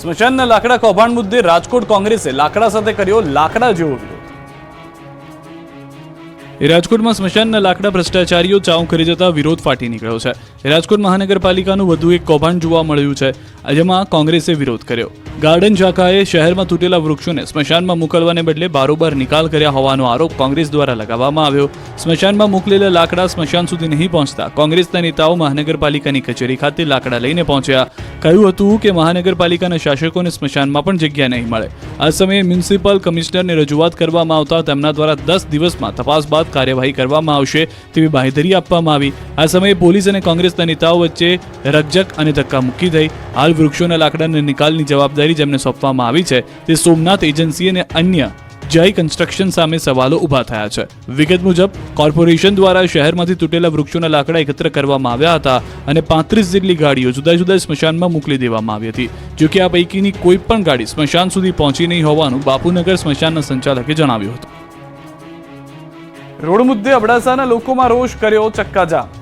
સ્મશાનના લાકડા કૌભાંડ મુદ્દે રાજકોટ કોંગ્રેસે લાકડા સાથે કર્યો લાકડા જેવો વિરોધ। રાજકોટમાં સ્મશાનના લાકડા ભ્રષ્ટાચારીઓ ચાઉ કરી જતા વિરોધ ફાટી નીકળ્યો છે। રાજકોટ મહાનગરપાલિકાનું વધુ એક કૌભાંડ જોવા મળ્યું છે, જેમાં કોંગ્રેસે વિરોધ કર્યો। ગાર્ડન શાખાએ શહેરમાં તૂટેલા વૃક્ષોને સ્મશાનમાં મોકલવાને બદલે બારોબાર નિકાલ કર્યા હોવાનો આરોપ કોંગ્રેસ દ્વારા લગાવવામાં આવ્યો। સ્મશાનમાં મોકલેલા લાકડા સ્મશાન સુધી નહીં પહોંચતા કોંગ્રેસના નેતાઓ મહાનગરપાલિકાની કચેરી ખાતે લાકડા લઈને પહોંચ્યા। કહ્યું હતું કે મહાનગરપાલિકાના શાસકોને સ્મશાનમાં પણ જગ્યા નહીં મળે। આ સમયે મ્યુનિસિપલ કમિશનરને રજૂઆત કરવામાં આવતા તેમના દ્વારા 10 દિવસમાં તપાસ બાદ કાર્યવાહી કરવામાં આવશે તેવી બાંહેધરી આપવામાં આવી। આ સમયે પોલીસ અને કોંગ્રેસના નેતાઓ વચ્ચે રકઝક અને ધક્કામુક્કી થઈ। હાલ વૃક્ષોના લાકડાના નિકાલની જવાબદારી જેમને સોંપવામાં આવી છે તે સોમનાથ એજન્સી અને અન્ય જય કન્સ્ટ્રક્શન સામે સવાલો ઊભા થયા છે। વિગત મુજબ કોર્પોરેશન દ્વારા શહેરમાંથી તૂટેલા વૃક્ષોના લાકડા એકત્ર કરવામાં આવ્યા હતા અને 35 જેટલી ગાડીઓ જુદા જુદા સ્મશાનમાં મોકલી દેવામાં આવી હતી। જો કે આ પૈકીની કોઈ પણ ગાડી સ્મશાન સુધી પહોંચી નહીં હોવાનું બાપુનગર સ્મશાનના સંચાલકે જણાવ્યું હતું। રોડ મુદ્દે અબડાસાના લોકોમાં રોષ કર્યો ચક્કાજામ।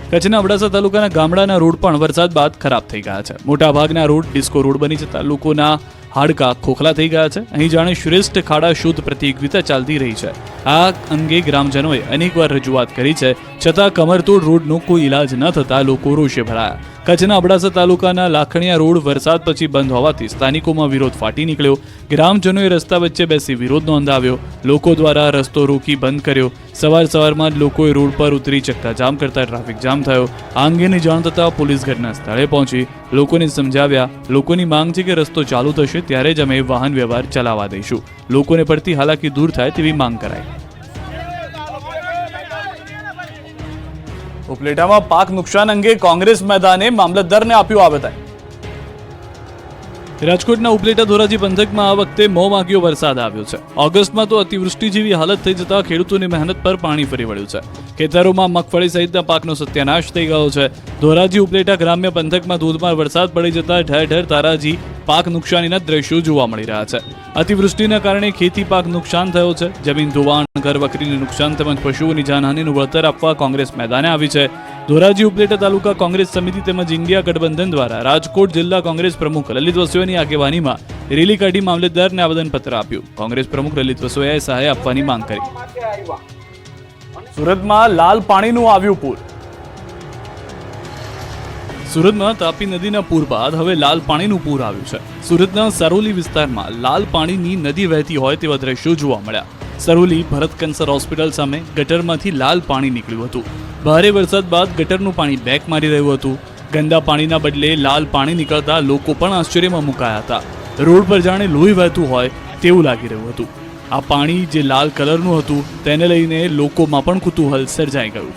કચ્છના અબડાસા તાલુકાના ગામડાના રોડ પણ વરસાદ બાદ ખરાબ થઈ ગયા છે। મોટાભાગના રોડ ડિસ્કો રોડ બની જતા લોકોના હાડકા ખોખલા થઈ ગયા છે। અહીં જાણે શ્રેષ્ઠ ખાડા શોધ પ્રતિયોગિતા ચાલતી રહી છે। આ અંગે ગ્રામજનોએ અનેકવાર રજૂઆત કરી છે, છતાં કમરતોડ રોડનો કોઈ ઇલાજ ન થતા લોકો રોષે ભરાયા। કચ્છના અબડાસા તાલુકાના લાખણીયા રોડ વરસાદ પછી બંધ હોવાથી સ્થાનિકોમાં વિરોધ ફાટી નીકળ્યો। ગ્રામજનોએ રસ્તા વચ્ચે બેસી વિરોધ નોંધાવ્યો। લોકો દ્વારા રસ્તો રોકી બંધ કર્યો। સવારમાં જ લોકોએ રોડ પર ઉતરી ચક્કાજામ કરતા ટ્રાફિક જામ થયો। આ અંગેની જાણ થતાં પોલીસ ઘટના સ્થળે પહોંચી લોકોને સમજાવ્યા। લોકોની માંગ છે કે રસ્તો ચાલુ થશે ત્યારે જ અમે વાહન વ્યવહાર ચલાવવા દઈશું। લોકોને પડતી હાલાકી દૂર થાય તેવી માંગ કરાઈ। ઉપલેટામાં પાક નુકસાન અંગે કોંગ્રેસ મેદાને મામલતદારને આપ્યું આવેદન। રાજકોટના ઉપલેટા ધોરાજી પંથકમાં આ વખતે મોંમાગીયો વરસાદ આવ્યો છે। ઓગસ્ટમાં તો અતિવૃષ્ટિ જેવી હાલત થઈ જતા ખેડૂતોની મહેનત પર પાણી ફરી વળ્યું છે। ખેતરોમાં મગફળી સહિતના પાકનો સત્યાનાશ થઈ ગયો છે। ધોરાજી ઉપલેટા ગ્રામ્ય પંથકમાં ધોધમાર વરસાદ પડી જતા ઠેર ઠેર તારાજી પાક નુકસાનીના દ્રશ્યો જોવા મળી રહ્યા છે। અતિવૃષ્ટિના કારણે ખેતી પાક નુકસાન થયો છે। જમીન ધોવાણ, ઘર વકરીને નુકસાન તેમજ પશુઓની જાનહાનિનું વળતર આપવા કોંગ્રેસ મેદાને આવી છે। ધોરાજી ઉપલેટા તાલુકા કોંગ્રેસ સમિતિ તેમજ ઇન્ડિયા ગઠબંધન દ્વારા રાજકોટ જિલ્લા કોંગ્રેસ પ્રમુખ લલિત વસોયાની આગેવાનીમાં રેલી કાઢી મામલતદારને આવેદનપત્ર આપ્યું। કોંગ્રેસ પ્રમુખ લલિત વસોયાએ સહાય આપવાની માંગ કરી। સુરતમાં લાલ પાણીનું આવ્યું પૂર। સુરતમાં તાપી નદીના પૂર બાદ હવે લાલ પાણીનું પૂર આવ્યું છે। સુરતના સરોલી વિસ્તારમાં લાલ પાણીની નદી વહેતી હોય તેવા દ્રશ્યો જોવા મળ્યા। સરોલી ભરત કેન્સર હોસ્પિટલ સામે ગટરમાંથી લાલ પાણી નીકળ્યું હતું। ભારે વરસાદ બાદ ગટરનું પાણી બેક મારી રહ્યું હતું। ગંદા પાણીના બદલે લાલ પાણી નીકળતા લોકો પણ આશ્ચર્યમાં મુકાયા હતા। રોડ પર જાણે લોહી વહેતું હોય તેવું લાગી રહ્યું હતું। આ પાણી જે લાલ કલરનું હતું તેને લઈને લોકોમાં પણ કુતૂહલ સર્જાઈ ગયું।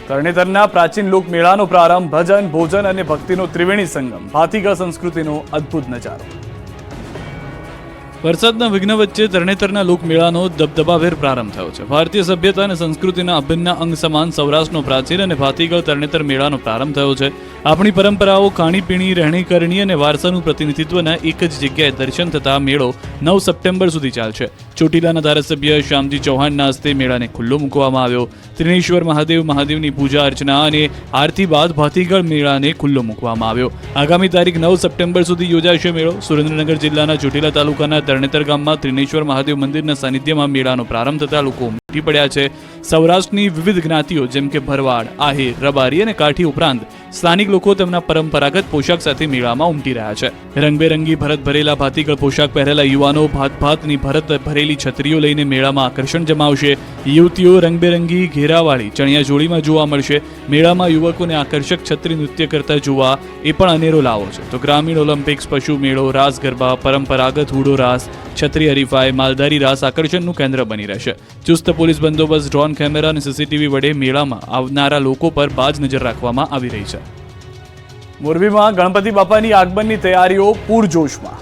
તરણેતરના પ્રાચીન લોકમેળાનો પ્રારંભ ભજન, ભોજન અને ભક્તિનો ત્રિવેણી સંગમ, ભાતીગળ સંસ્કૃતિનો અદ્ભુત નજારો। વરસાદના વિઘ્ન વચ્ચે તરણેતરના લોકમેળાનો દબદબાભેર પ્રારંભ થયો છે। ભારતીય સભ્યતા અને સંસ્કૃતિના અભિન્ન અંગ સમાન સૌરાષ્ટ્રનો પ્રાચીન અને ભાતીગળ તરણેતર મેળાનો પ્રારંભ થયો છે। આપણી પરંપરાઓ, ખાણીપીણી, રહેણીકરણી અને વારસાનું પ્રતિનિધિત્વના એક જ જગ્યાએ દર્શન થતા મેળો 9 સપ્ટેમ્બર સુધી ચાલશે। ચોટીલાના ધારાસભ્ય શ્યામજી ચૌહાણના હસ્તે મેળાને ખુલ્લો મૂકવામાં આવ્યો। ત્રિનેશ્વર મહાદેવની પૂજા અર્ચના અને આરતી બાદ ભાતીગળ મેળાને ખુલ્લો મૂકવામાં આવ્યો। આગામી તારીખ 9 સપ્ટેમ્બર સુધી યોજાશે મેળો। સુરેન્દ્રનગર જિલ્લાના ચોટીલા તાલુકાના તરણેતર ગામમાં ત્રિનેશ્વર મહાદેવ મંદિરના સાનિધ્યમાં મેળાનો પ્રારંભ થતા લોકો ઉમટી પડ્યા છે। સૌરાષ્ટ્રની વિવિધ જ્ઞાતિઓ જેમ કે ભરવાડ, આહિર, રબારી અને કાઠી ઉપરાંત સ્થાનિક લોકો તેમના પરંપરાગત પોશાક સાથે મેળામાં ઉમટી રહ્યા છે। રંગબેરંગી ભરત ભરેલા ભાતીગળ પોશાક પહેરેલા યુવાનો ભાતની ભરત ભરેલી છત્રીઓ લઈને મેળામાં આકર્ષણ જમાવશે। યુવતીઓ રંગબેરંગી ઘેરાવાળી ચણિયા જોડીમાં જોવા મળશે। મેળામાં યુવકોને આકર્ષક છત્રી નૃત્ય કરતા જોવા એ પણ અનેરો લાવો છે। તો ગ્રામીણ ઓલિમ્પિક્સ, પશુ મેળો, રાસ ગરબા, પરંપરાગત હુડો રાસ, છત્રી હરીફાઈ, માલધારી રાસ આકર્ષણનું કેન્દ્ર બની રહેશે। ચુસ્ત પોલીસ બંદોબસ્ત, ડ્રોન કેમેરા અને સીસીટીવી વડે મેળામાં આવનારા લોકો પર બાજ નજર રાખવામાં આવી રહી છે। મોરબીમાં ગણપતિ બાપાની આગમનની તૈયારીઓ પૂરજોશમાં।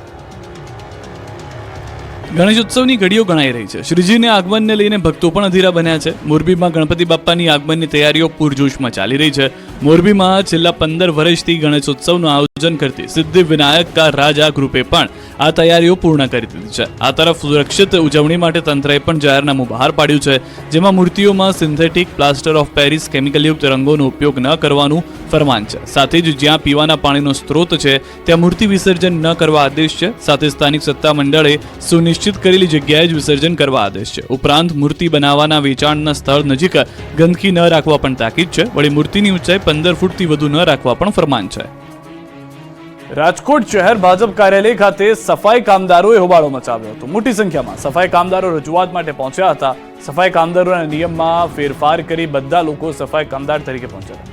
ગણેશોત્સવની ઘડીઓ ગણાઈ રહી છે। શ્રીજીના આગમનને લઈને ભક્તો પણ અધીરા બન્યા છે। મોરબીમાં ગણપતિ બાપાની આગમનની તૈયારીઓ પૂરજોશમાં ચાલી રહી છે। મોરબીમાં છેલ્લા 15 વર્ષથી ગણેશોત્સવનું આયોજન કરતી સિદ્ધિ વિનાયક કા રાજા ગ્રુપે પણ આ તૈયારીઓ પૂર્ણ કરી દીધી છે. આ તરફ સુરક્ષિત ઉજવણી માટે તંત્રએ પણ જાહેરનામું બહાર પાડ્યું છે, જેમાં મૂર્તિઓમાં સિન્થેટિક પ્લાસ્ટર ઓફ પેરિસ કેમિકલયુક્ત રંગોનો ઉપયોગ ન કરવાનું ફરમાન છે. સાથે જ જ્યાં પીવાના પાણીનો સ્ત્રોત છે ત્યાં મૂર્તિ વિસર્જન ન કરવા આદેશ છે. સાથે સ્થાનિક સત્તા મંડળે સુનિશ્ચિત કરેલી જગ્યાએ જ વિસર્જન કરવા આદેશ છે. ઉપરાંત મૂર્તિ બનાવવાના વેચાણના સ્થળ નજીક ગંદકી ન રાખવા પણ તાકીદ છે. વળી મૂર્તિની ઊંચાઈ 15 ફૂટથી વધુ ન રાખવા પણ ફરમાન છે. રાજકોટ શહેર ભાજપ કાર્યાલય ખાતે સફાઈ કામદારોએ હોબાળો મચાવ્યો હતો. મોટી સંખ્યામાં સફાઈ કામદારો રજૂઆત માટે પહોંચ્યા હતા. સફાઈ કામદારોના નિયમમાં ફેરફાર કરી બધા લોકો સફાઈ કામદાર તરીકે પહોંચ્યા.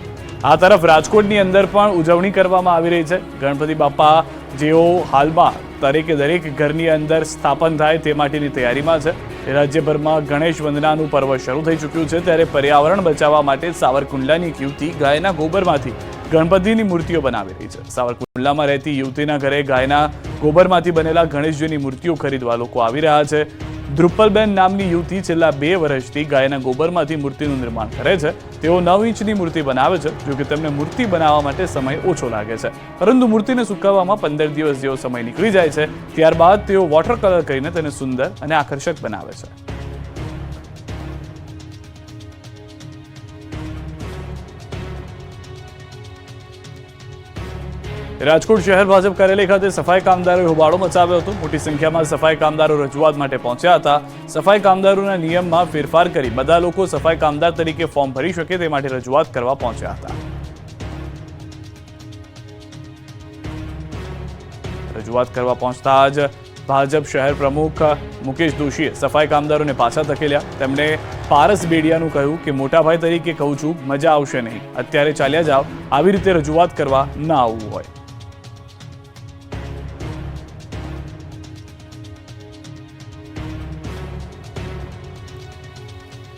આ તરફ રાજકોટની અંદર પણ ઉજવણી કરવામાં આવી રહી છે. ગણપતિ બાપા જેઓ હાલમાં દરેક ઘરની અંદર સ્થાપન થાય તે માટેની તૈયારીમાં છે. રાજ્યભરમાં ગણેશ વંદનાનું પર્વ શરૂ થઈ ચૂક્યું છે, ત્યારે પર્યાવરણ બચાવવા માટે સાવરકુંડલાની એક યુવતી ગાયના ગોબરમાંથી ગણપતિની મૂર્તિઓ બનાવી રહી છે. સાવરકુંડલામાં રહેતી યુવતીના ઘરે ગાયના ગોબરમાંથી બનેલા ગણેશજીની મૂર્તિઓ ખરીદવા લોકો આવી રહ્યા છે. ધ્રુપલબેન નામની યુવતી છેલ્લા 2 વર્ષથી ગાયના ગોબરમાંથી મૂર્તિનું નિર્માણ કરે છે. તેઓ 9 ઇંચની મૂર્તિ બનાવે છે. જોકે તેમને મૂર્તિ બનાવવા માટે સમય ઓછો લાગે છે, પરંતુ મૂર્તિને સુકાવવામાં 15 દિવસ જેવો સમય નીકળી જાય છે. ત્યારબાદ તેઓ વોટર કલર કરીને તેને સુંદર અને આકર્ષક બનાવે છે. રાજકોટ શહેર ભાજપ કાર્યાલય ખાતે સફાઈ કામદારોએ હોબાળો મચાવ્યો હતો. મોટી સંખ્યામાં સફાઈ કામદારો રજૂઆત માટે પહોંચ્યા હતા. સફાઈ કામદારોના નિયમમાં ફેરફાર કરી બધા લોકો સફાઈ કામદાર તરીકે ફોર્મ ભરી શકે તે માટે રજૂઆત કરવા પહોંચ્યા હતા. રજૂઆત કરવા પહોંચતા જ ભાજપ શહેર પ્રમુખ મુકેશ દોશીએ સફાઈ કામદારોને પાછા ધકેલ્યા. તેમણે પારસ બેડિયાનું કહ્યું કે મોટાભાઈ તરીકે કહું છું, મજા આવશે નહીં, અત્યારે ચાલ્યા જાઓ, આવી રીતે રજૂઆત કરવા ના આવવું હોય.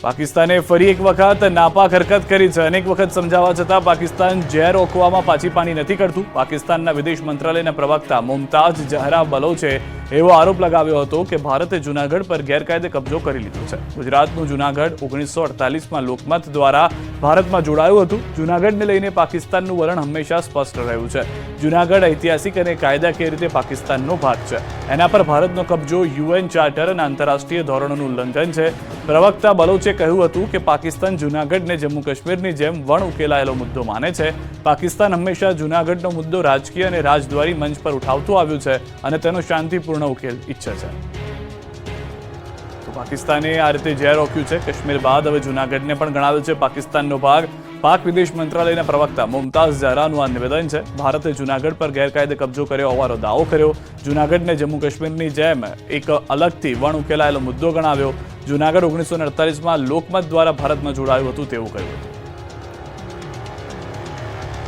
પાકિસ્તાને ફરી એક વખત નાપાક હરકત કરી છે. અનેક વખત સમજાવવા છતાં પાકિસ્તાન ઝેર ઓકવામાં પાછી પાણી નથી કરતું. પાકિસ્તાનના વિદેશ મંત્રાલયના પ્રવક્તા મુમતાઝ ઝહરા બલોચે એવો આરોપ લગાવ્યો હતો કે ભારતે જૂનાગઢ પર ગેરકાયદે કબજો કરી લીધો છે. ગુજરાતનું જૂનાગઢ 1948માં લોકમત દ્વારા ભારતમાં જોડાયું હતું. જૂનાગઢને લઈને પાકિસ્તાનનું વલણ હંમેશા સ્પષ્ટ રહ્યું છે. જૂનાગઢ ઐતિહાસિક અને કાયદાકીય રીતે પાકિસ્તાનનો ભાગ છે. એના પર ભારતનો કબજો યુએન ચાર્ટર અને આંતરરાષ્ટ્રીય ધોરણોનું ઉલ્લંઘન છે. પ્રવક્તા બલોચે કહ્યું હતું કે પાકિસ્તાન જૂનાગઢને જમ્મુ કાશ્મીરની જેમ વણ ઉકેલાયેલો મુદ્દો માને છે. પાકિસ્તાન હંમેશા જૂનાગઢનો મુદ્દો રાજકીય અને રાજદ્વારી મંચ પર ઉઠાવતું આવ્યું છે અને તેનો શાંતિપૂર્ણ ઉકેલ ઈચ્છે છે. તો પાકિસ્તાને આ રીતે ઝેર રોક્યું છે. કાશ્મીર બાદ હવે જૂનાગઢને પણ ગણાવ્યું છે પાકિસ્તાનનો ભાગ. પાક વિદેશ મંત્રાલયના પ્રવક્તા મુમતાઝ ઝહરાનું આ નિવેદન છે. ભારતે જૂનાગઢ પર ગેરકાયદે કબજો કર્યો હોવાનો દાવો કર્યો. જૂનાગઢને જમ્મુ કાશ્મીરની જેમ એક અલગથી વણ ઉકેલાયેલો મુદ્દો ગણાવ્યો. જૂનાગઢ 1948માં લોકમત દ્વારા ભારતમાં જોડાયું હતું તેવું કહ્યું હતું.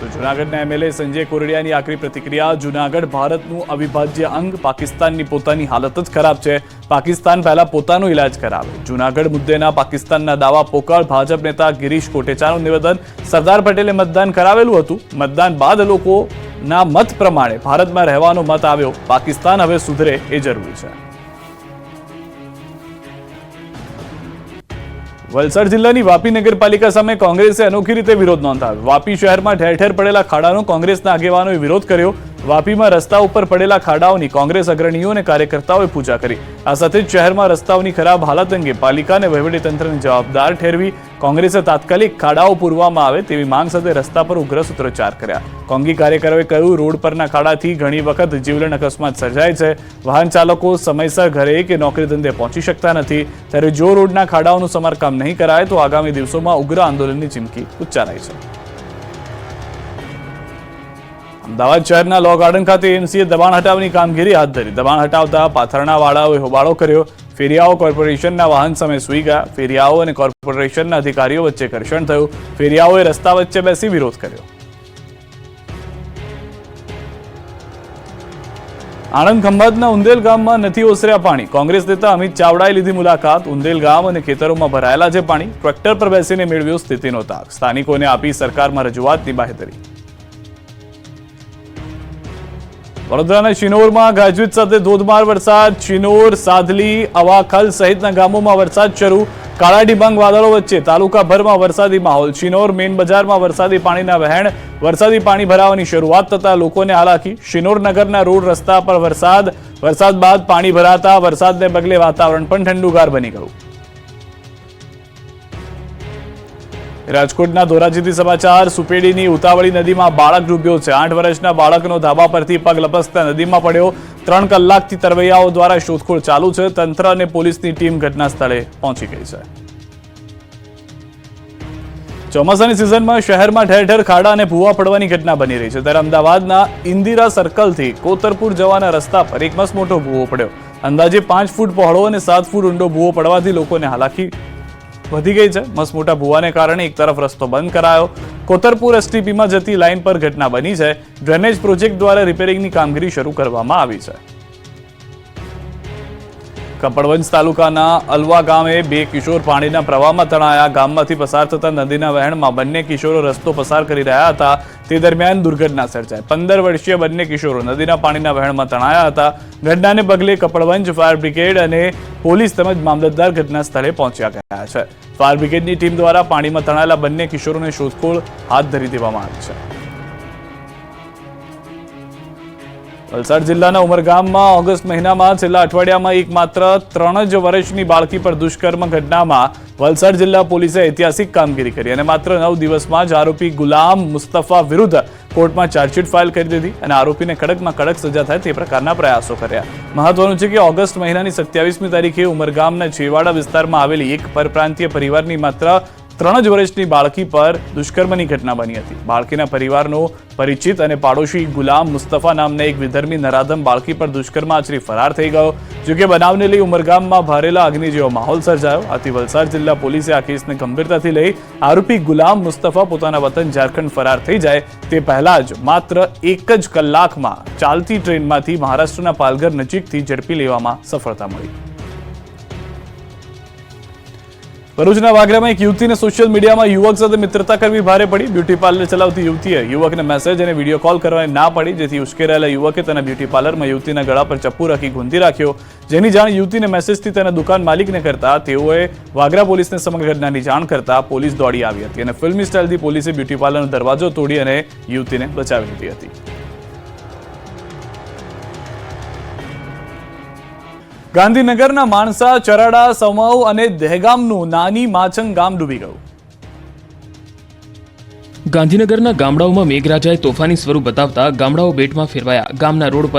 તો જૂનાગઢના એમએલએ સંજય કોરડિયાની આકરી પ્રતિક્રિયા. જૂનાગઢ ભારતનું અવિભાજ્ય અંગ. પાકિસ્તાનની પોતાની હાલત જ ખરાબ છે. પાકિસ્તાન પહેલા પોતાનો ઇલાજ કરાવે. જૂનાગઢ મુદ્દેના પાકિસ્તાનના દાવા પોકળ. ભાજપ નેતા ગિરીશ કોટેચાનું નિવેદન. સરદાર પટેલે મતદાન કરાવેલું હતું. મતદાન બાદ લોકોના મત પ્રમાણે ભારતમાં રહેવાનો મત આવ્યો. પાકિસ્તાન હવે સુધરે એ જરૂરી છે. વલસાડ જિલ્લાની વાપી નગરપાલિકા સામે કોંગ્રેસે અનોખી રીતે વિરોધ નોંધાવ્યો. વાપી શહેરમાં ઠેર ઠેર પડેલા ખાડાનો કોંગ્રેસના આગેવાનોએ વિરોધ કર્યો. વાપીમાં રસ્તા ઉપર પડેલા ખાડાઓની કોંગ્રેસ અગ્રણીઓ અને કાર્યકર્તાઓએ પૂજા કરી. આ સાથે જ શહેરમાં રસ્તાઓની ખરાબ હાલત અંગે પાલિકા અને વહીવટીતંત્રને જવાબદાર ઠેરવી કોંગ્રેસે તાત્કાલિક ખાડાઓ પૂરવામાં આવે તેવી માંગ સાથે રસ્તા પર ઉગ્ર સૂત્રોચ્ચાર કર્યા. કોંગી કાર્યકરોએ કહ્યું, રોડ પરના ખાડાથી ઘણી વખત જીવલેણ અકસ્માત સર્જાય છે. વાહન ચાલકો સમયસર ઘરે કે નોકરી ધંધે પહોંચી શકતા નથી. ત્યારે જો રોડના ખાડાઓનું સમારકામ નહીં કરાય તો આગામી દિવસોમાં ઉગ્ર આંદોલનની ચીમકી ઉચ્ચારાઈ છે. અમદાવાદ શહેરના લો ગાર્ડન ખાતે એમસીએ દબાણ હટાવવાની કામગીરી હાથ ધરી. દબાણ હટાવતા પાથરણાવાળાઓએ હોબાળો કર્યો. ફેરિયાઓ કોર્પોરેશનના વાહન સામે સૂઈ ગયા. ફેરિયાઓ અને કોર્પોરેશનના અધિકારીઓ વચ્ચે ઘર્ષણ થયું. ફેરિયાઓએ રસ્તા વચ્ચે બેસી વિરોધ કર્યો. આણંદ ખંભાતના ઉંદેલ ગામમાં નથી ઓસર્યા પાણી. કોંગ્રેસ નેતા અમિત ચાવડાએ લીધી મુલાકાત. ઉંદેલ ગામ અને ખેતરોમાં ભરાયેલા છે પાણી. ટ્રેક્ટર પર બેસીને મેળવ્યો સ્થિતિનો તાગ. સ્થાનિકોને આપી સરકારમાં રજૂઆતની બાહેધરી. વડોદરાના શિનોરમાં ગાજવીજ સાથે ધોધમાર વરસાદ. શિનોર, સાધલી, અવાખલ સહિતના ગામોમાં વરસાદ શરૂ. કાળા ડિબાંગ વાદળો વચ્ચે તાલુકાભરમાં વરસાદી માહોલ. શિનોર મેઇન બજારમાં વરસાદી પાણીના વહેણ. વરસાદી પાણી ભરાવાની શરૂઆત થતા લોકોને હાલાકી. શિનોર નગરના રોડ રસ્તા પર વરસાદ બાદ પાણી ભરાતા વરસાદને પગલે વાતાવરણ પણ ઠંડુગાર બની ગયું. રાજકોટના ધોરાજીથી સમાચાર. સુપેડીની ઉતાવળી નદીમાં બાળક ડૂબ્યો છે. 8 વર્ષના બાળકનો ધાબા પરથી પગ લપસતા નદીમાં પડ્યો. 3 કલાકથી તરવૈયાઓ દ્વારા શોધખોળ ચાલુ છે. તંત્ર અને પોલીસની ટીમ ઘટના સ્થળે પહોંચી ગઈ છે. ચોમાસાની સિઝનમાં શહેરમાં ઠેર ઠેર ખાડા અને ભૂવા પડવાની ઘટના બની રહી છે. ત્યારે અમદાવાદના ઇન્દિરા સર્કલથી કોતરપુર જવાના રસ્તા પર એક મસમોટો ભૂવો પડ્યો. અંદાજે 5 ફૂટ પહોળો અને 7 ફૂટ ઊંડો ભૂવો પડવાથી લોકોને હાલાકી વધી ગઈ છે. મસમોટા ભૂવાને કારણે એક તરફ રસ્તો બંધ કરાયો. કોતરપુર એસટીપીમાં જતી લાઇન પર ઘટના બની છે. ડ્રેનેજ પ્રોજેક્ટ દ્વારા રિપેરિંગની કામગીરી શરૂ કરવામાં આવી છે. કપડવંજ તાલુકાના અલવા ગામે 2 કિશોર પાણીના પ્રવાહમાં તણાયા. ગામમાંથી પસાર થતા નદીના વહેણમાં બંને કિશોરો રસ્તો પસાર કરી રહ્યા હતા. તે દરમિયાન દુર્ઘટના સર્જાઈ. 15 વર્ષીય બંને કિશોરો નદીના પાણીના વહેણમાં તણાયા હતા. ઘટનાને પગલે કપડવંજ ફાયર બ્રિગેડ અને પોલીસ તેમજ મામલતદાર ઘટના સ્થળે પહોંચ્યા ગયા છે. ફાયર બ્રિગેડની ટીમ દ્વારા પાણીમાં તણાયેલા બંને કિશોરોને શોધખોળ હાથ ધરી દેવામાં આવી છે. વલસાડ જિલ્લાના ઉમરગામમાં ઓગસ્ટ મહિનામાં છેલ્લા અઠવાડિયામાં એકમાત્ર 3 જ વર્ષની બાળકી પર દુષ્કર્મ ઘટનામાં વલસાડ જિલ્લા પોલીસે ઐતિહાસિક કામગીરી કરી અને માત્ર 9 દિવસમાં જ આરોપી ગુલામ મુસ્તફા વિરુદ્ધ કોર્ટમાં ચાર્જશીટ ફાઇલ કરી દીધી અને આરોપીને કડકમાં કડક સજા થાય તે પ્રકારના પ્રયાસો કર્યા. મહત્વનું છે કે ઓગસ્ટ મહિનાની 27મી તારીખે ઉમરગામના છેવાડા વિસ્તારમાં આવેલી એક પરપ્રાંતીય પરિવારની માત્ર 3 જ વર્ષની બાળકી પર દુષ્કર્મની ઘટના બની હતી. બાળકીના પરિવારનો પરિચિત અને પાડોશી ગુલામ મુસ્તફા નામના એક વિધર્મી નરાધમ બાળકી પર દુષ્કર્મ આચરી ફરાર થઈ ગયો. જોકે બનાવને લઈ ઉમરગામમાં ભારેલા અગ્નિ જેવો માહોલ સર્જાયો. આથી વલસાડ જિલ્લા પોલીસે આ કેસને ગંભીરતાથી લઈ આરોપી ગુલામ મુસ્તફા પોતાના વતન ઝારખંડ ફરાર થઈ જાય તે પહેલા જ માત્ર 1 જ કલાકમાં ચાલતી ટ્રેનમાંથી મહારાષ્ટ્રના પાલઘર નજીકથી ઝડપી લેવામાં સફળતા મળી. ભરૂચના વાગરામાં એક યુવતીને સોશિયલ મીડિયામાં યુવક સાથે મિત્રતા કરવી ભારે પડી. બ્યુટી પાર્લર ચલાવતી યુવતીએ યુવકને મેસેજ અને વિડીયો કોલ કરવાની ના પડી, જેથી ઉશ્કેરાયેલા યુવકે તેના બ્યુટી પાર્લરમાં યુવતીના ગળા પર ચપ્પુ રાખી ગૂંધી રાખ્યો. જેની જાણ યુવતીને મેસેજથી તેના દુકાન માલિકને કરતા તેઓએ વાગરા પોલીસને સમગ્ર ઘટનાની જાણ કરતા પોલીસ દોડી આવી હતી અને ફિલ્મી સ્ટાઇલથી પોલીસે બ્યુટી પાર્લરનો દરવાજો તોડી અને યુવતીને બચાવી લીધી હતી. ગાંધીનગરના માણસા, ચરાડા, સમાઉ અને દહેગામનું નાની માચંગ ગામ ડૂબી ગયું. ગાંધીનગરના ગામડાઓમાં મેઘરાજાએ તોફાની સ્વરૂપ બતાવતા ગામડાઓ બેટમાં ફેરવાયા. ગામના રોડ પર